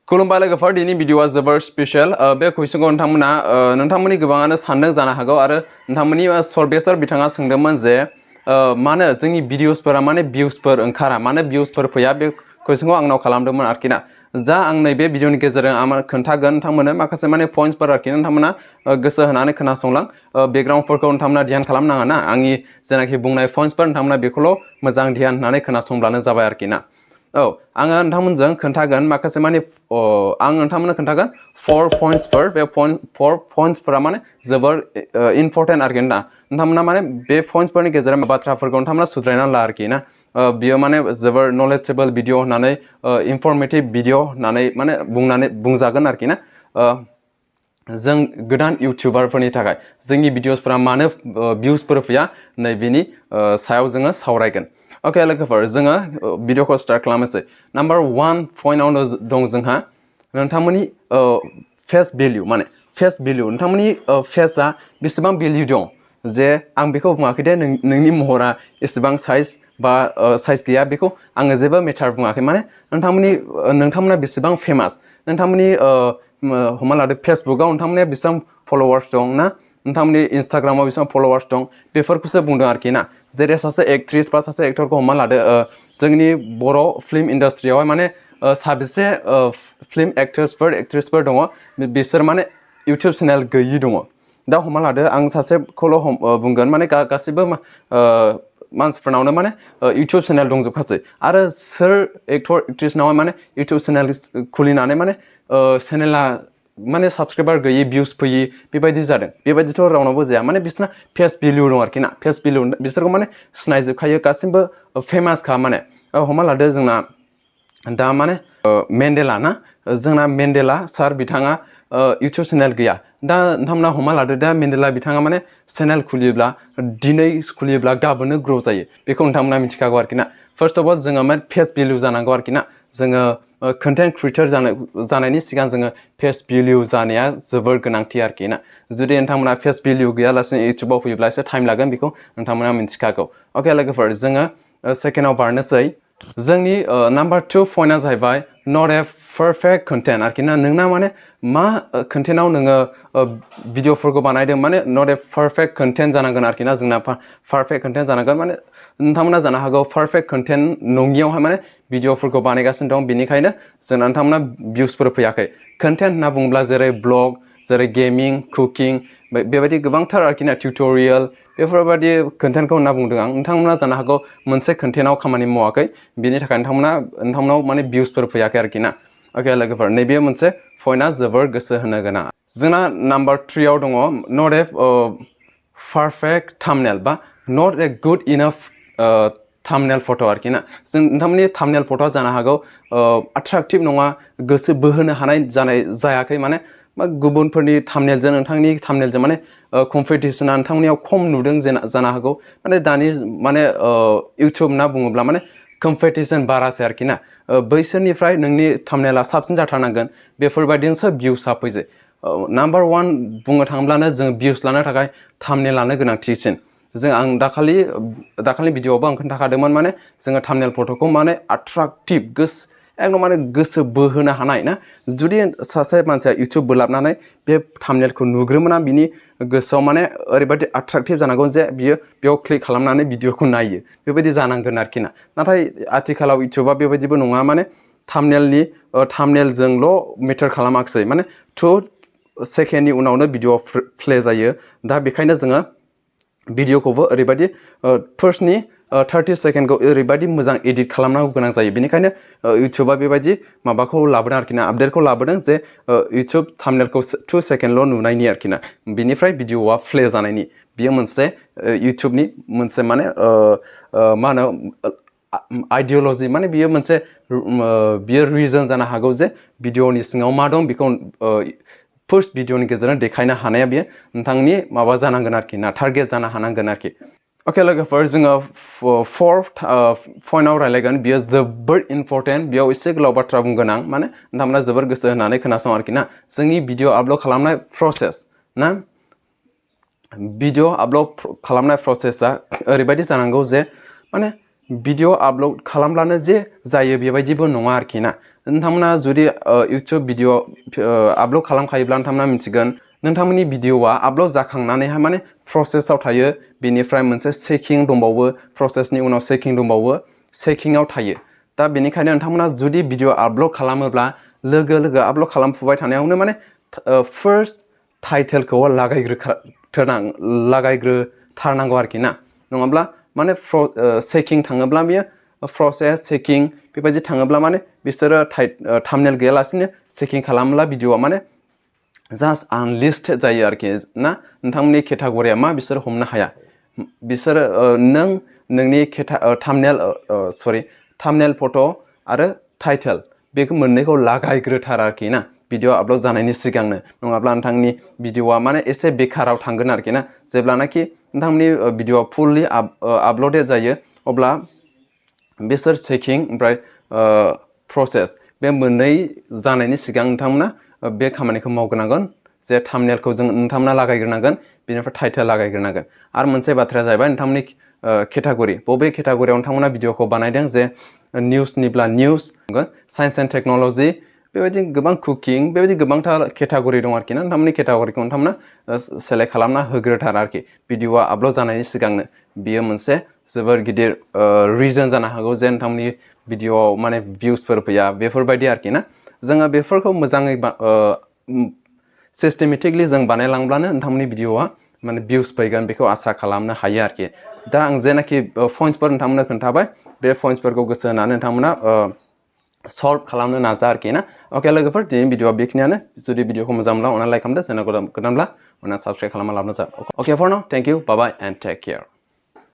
खुलुमबाय लोगोफोर दिनै भिडिअआ जोबोर स्पेशल बे कुइसनखौ नोंथांमोननि गोबाङानो सानदों जानो हागौ आरो नोंथांमोननि सरबेसर बिथाङा सोंदोंमोन जे मानो जोंनि भिडिअसफोरा माने भिउसफोर ओंखारा मानो भिउसफोर फैया बे कुइसनखौ आंनाव खालामदोंमोन आरोखि ना जा आं नैबे भिडिअनि गेजेरजों आं खोन्थागोन नोंथांमोननो माखासे माने पइन्ट्सफोर आरोखि नोंथांमोना गोसो होनानै खोनासंलां बेकग्राउन्डफोरखौ नोंथांमोना ध्यान खालामनाङा ना आंनि जेनाखि बुंनाय पइन्ट्सफोर नोंथांमोना बेखौल' मोजां ध्यान होनानै खोनासंब्लानो जाबाय आरोखि ना औ आङो नोंथांमोनजों खोन्थागोन माखासे माने आं नोंथांमोननो खोन्थागोन 4 पइन्ट्सफोर बे 4 पइन्ट्सफोरा माने जोबोर इम्पर्टेन्ट आरोखि ना नोंथांमोना माने बे पइन्ट्सफोरनि गेजेराव बाथ्राफोरखौ नोंथांमोना सुद्रायनानै ला आरोखि ना बियो माने जोबोर नलेजेबल भिडिअ होननानै इनफर्मेटिभ भिडिअ होननानै माने बुंजागोन आरोखि ना जों गोदान इउटिउबारफोरनि थाखाय जोंनि भिडिअसफोरा मानो भिउसफोर फैया नैबेनि सायाव जोङो सावरायगोन ओके लोगोफोर जोङो भिडिअखौ स्टार्ट खालामनोसै नाम्बार 1 पइन्टआवनो दं जोंहा नोंथांमोननि फेस भेल्यु माने फेस भेल्यु नोंथांमोननि फेसआ बेसेबां भेल्यु दं जे आं बेखौ बुङाखै दे नोंनि महरा एसेबां साइज बा साइज गैया बेखौ आङो जेबो मेटार बुङाखै माने नोंथांमोना बेसेबां फेमास नोंथांमोननि हमना लादो फेसबुकआव नोंथांमोनहा बेसेबां फलोवार्स दं ना नोंथांमोननि इन्सटाग्रामाव बेसेबां फलोवार्स दं बेफोरखौसो बुंदों आरोखि ना जेरै सासे एक्ट्रिस बा सासे एक्टरखौ हमना लादो जोंनि बर' फिल्म इन्डास्ट्रियावहाय माने साबेसे फिल्म एक्ट्रेसफोर दङ बिसोर माने इउटिउब चेनेल गैयि दङ दा हमना लादो आं सासेखौल' बुंगोन माने गासैबो मानसिफोरनावनो माने इउटिउब चेनेल दंजोबखासै आरो सोर एक्टर एक्ट्रिसनावहाय माने इउटिउब चेनेल खुलिनानै माने चेनेला माने साबसक्राइबार गैयि भिउस फैयि बेबायदि जादों बेबायदिथ' रावनावबो जाया माने बिसोरना फेस भेल्यु दं आरोखि ना फेस भेल्यु बिसोरखौ माने सिनायजोबखायो गासिबो फेमासखा माने हमना लादो जोंना दा माने मेन्डेला ना जोंना मेन्डेला सार बिथाङा इउटिउब चेनेल गैया दा नोंथांमोना हमना लादो दा मेन्डेला बिथाङा माने चेनेल खुलियोब्ला दिनै खुलियोब्ला गाबोननो ग्र' जायो बेखौ नोंथांमोना मिथिखागौ आरोखि ना फार्स्ट अफ अल जोङो माने फेस भेल्यु जानांगौ आरोखि ना जोङो कन्टेन्ट क्रिएटर जानायनि सिगां जोङो फेस भेल्यु जानाया जोबोर गोनांथि आरोखि ना जुदि नोंथांमोना फेस भेल्यु गैयालासेनो इउटिउबाव फैयोब्ला एसे टाइम लागोन बेखौ नोंथांमोना मिथिखागौ अके लोगोफोर जोङो सेकेन्डआव बारनोसै जोंनि नाम्बार 2 पइन्टआ जाहैबाय नट ए पारफेक्ट कन्टेन्ट आरोखि ना नोंना माने मा कन्टेन्टआव नोङो भिडिअफोरखौ बानायदों माने नट ए पारफेक्ट कन्टेन्ट जानांगोन आरोखि ना जोंना पारफेक्ट कन्टेन्ट जानांगोन माने नोंथांमोना जानो हागौ पारफेक्ट कन्टेन्ट नङियावहाय माने भिडिअफोरखौ बानायगासिनो दं बेनिखायनो जोंना नोंथांमोना भिउसफोर फैयाखै कन्टेन्ट होनना बुङोब्ला जेरै ब्लग जेरै गेमिं कुकिं बेबायदि गोबांथार आरोखि ना टिउटरियेल बेफोरबायदि कन्टेन्टखौ होनना बुंदों आं नोंथांमोना जानो हागौ मोनसे कन्टेन्टआव खामानि मावाखै बिनि थाखाय नोंथांमोनाव माने भिउसफोर फैयाखै आरोखि ना अके लोगोफोर नैबे मोनसे पइन्टआ जोबोर गोसो होनो गोनां जोंना नाम्बार 3आव दङ नट ए पारफेक्ट थाम्बनेल बा नट ए गुड इनाफ थाम्बनेल फट' आरोखि ना जों नोंथांमोननि थाम्बनेल फट'आ जानो हागौ एट्राक्टिभ नङा गोसो बोहोनो हानाय जायाखै माने गुबुनफोरनि थाम्बनेलजों नोंथांनि थाम्बनेलजों माने कम्पिटिसना नोंथांमोननियाव खम नुदों जानो हागौ माने दानि माने इउटिउब होनना बुङोब्ला माने कम्पिटिसन बारासै आरोखि ना बैसोरनिफ्राय नोंनि थाम्बनेला साबसिन जाथारनांगोन बेफोरबायदिनोसो भिउसआ फैसै नाम्बार 1 बुंनो थाङोब्लानो जों भिउस लानो थाखाय थाम्बनेलानो गोनांथिसिन आं दाखालि भिडिअआवबो आं खोन्थाखादोंमोन माने जोङो थाम्बनेल फट'खौ माने एट्राक्टिभ एकदम माने गोसो बोहोनो हानाय ना जुदि सासे मानसिया इउटिउब बोलाबनानै बे थाम्बनेलखौ नुग्रोमोना बिनि गोसोआव माने ओरैबायदि एट्राक्टिभ जानांगौ जे बियो बेयाव क्लिक खालामनानै भिडिअखौ नायो बेबायदि जानांगोन आरोखि ना नाथाय आथिखालाव इउटिउबा बेबायदिबो नङा माने थाम्बनेलजोंल' मेटार खालामाखिसै माने 2 सेकेन्डनि उनावनो भिडिअ प्ले जायो दा बेखायनो जोङो भिडिअखौबो ओरैबायदि फार्स्टनि 30 सेकेन्डखौ ओरैबायदि मोजां एडिट खालामनांगौ गोनां जायो बेनिखायनो इउटिउबा बेबायदि माबाखौ लाबोदों आरोखि ना आपडेटखौ लाबोदों जे इउटिउब थाम्बनेलखौ 2 सेकेन्डल' नुनायनि आरोखि ना बिनिफ्राय भिडिअआ प्ले जानायनि बियो मोनसे इउटिउबनि मोनसे माने मा होनो आइडियल'जि माने बियो मोनसे बियो रिजन जानो हागौ जे भिडिअनि सिङाव मा दं बेखौ फार्स्ट भिडिअनि गेजेरजों देखायनो हानाया बियो नोंथांनि माबा जानांगोन आरोखि ना टारगेट जानो हानांगोन आरोखि अके लोगोफोर जोङो 4th पइन्टआव रायलायगोन बियो जोबोर इम्पर्टेन्ट बेयाव एसे गोलाव बाथ्रा बुंगोन आं माने नोंथांमोना जोबोर गोसो होनानै खोनासं आरोखि ना जोंनि भिडिअ आपल'ड खालामनाय प्रसेस ना भिडिअ आपल'ड खालामनाय प्रसेसआ ओरैबायदि जानांगौ जे माने भिडिअ आपल'ड खालामब्लानो जे जायो बेबायदिबो नङा आरोखि ना नोंथांमोना जुदि YouTube भिडिअ आपल'ड खालामखायोब्ला नोंथांमोना मिथिगोन नोंथांमोननि भिडिअआ आपल'ड जाखांनानैहाय माने प्रसेसआव थायो बेनिफ्राय मोनसे चेकिं दंबावो प्रसेसनि उनाव चेकिं दंबावो चेकिंआव थायो दा बेनिखायनो नोंथांमोना जुदि भिडिअ आपल'ड खालामोब्ला लोगो लोगो आपल'ड खालामफुबाय थानायावनो माने फार्स्ट टाइटेलखौ लागायग्रोथारनांगौ आरोखि ना नङाब्ला माने चेकिं थाङोब्ला बियो प्रसेस चेकिं बेबायदि थाङोब्ला माने बिसोरो थाम्बनेल गैयालासिनो चेकिं खालामब्ला भिडिअआ माने जास्ट आनलिस्टेड जायो आरोखि ना नोंथांमोननि केटागरिया मा बिसोर हमनो हाया बिसोरो नोंनि थाम्बनेल फट' आरो टाइटेल बेखौ मोननैखौ लागायग्रोथार आरोखि ना भिडिअ आपल'ड जानायनि सिगांनो नङाब्ला नोंथांनि भिडिअआ माने एसे बेकाराव थांगोन आरोखि ना जेब्लानाखि नोंथांमोननि भिडिअआ फुललि आपल'डेड जायो अब्ला बिसोर चेकिं ओमफ्राय प्रसेस बे मोननै जानायनि सिगां नोंथांमोना बे खामानिखौ मावग्रोनांगोन जे थाम्बनेलखौ नोंथांमोना लागायग्रोनांगोन बेनिफ्राय टाइटेल लागायग्रोनांगोन आरो मोनसे बाथ्राया जाहैबाय नोंथांमोननि केटागरि बबे केटागरियाव नोंथांमोना भिडिअखौ बानायदों जे निउसनिब्ला निउस साइन्स एन्ड टेक्न'लजि बेबायदि गोबां कुकिं बेबायदि गोबांथार केटागरि दं आरोखि ना नोंथांमोननि केटागरिखौ नोंथांमोना सेलेक्ट खालामना होग्रोथार आरोखि भिडिअआ आपल'ड जानायनि सिगांनो बियो मोनसे जोबोर गिदिर रिजन जानो हागौ जे नोंथांमोननि भिडिअआव माने भिउसफोर फैया बेफोरबायदि आरोखि ना जोङो बेफोरखौ मोजाङै सिस्टेमेटिकलि जों बानायलांब्लानो नोंथांमोननि भिडिअआ माने भिउस फैगोन बेखौ आसा खालामनो हायो आरोखि दा आं जेनाखि पइन्ट्सफोर नोंथांमोननो खोन्थाबाय बे पइन्ट्सफोरखौ गोसो होनानै नोंथांमोना सल्भ खालामनो नाजा आरोखि ना अके लोगोफोर दिनैनि भिडिअआ बेखिनियानो जुदि भिडिअखौ मोजां मोनब्ला अननानै लाइक खालामदो चेनेलखौ गोदानब्ला अननानै साबस्क्राइब खालामना लाब्लानो जाबाय okay for now thank you bye bye and take care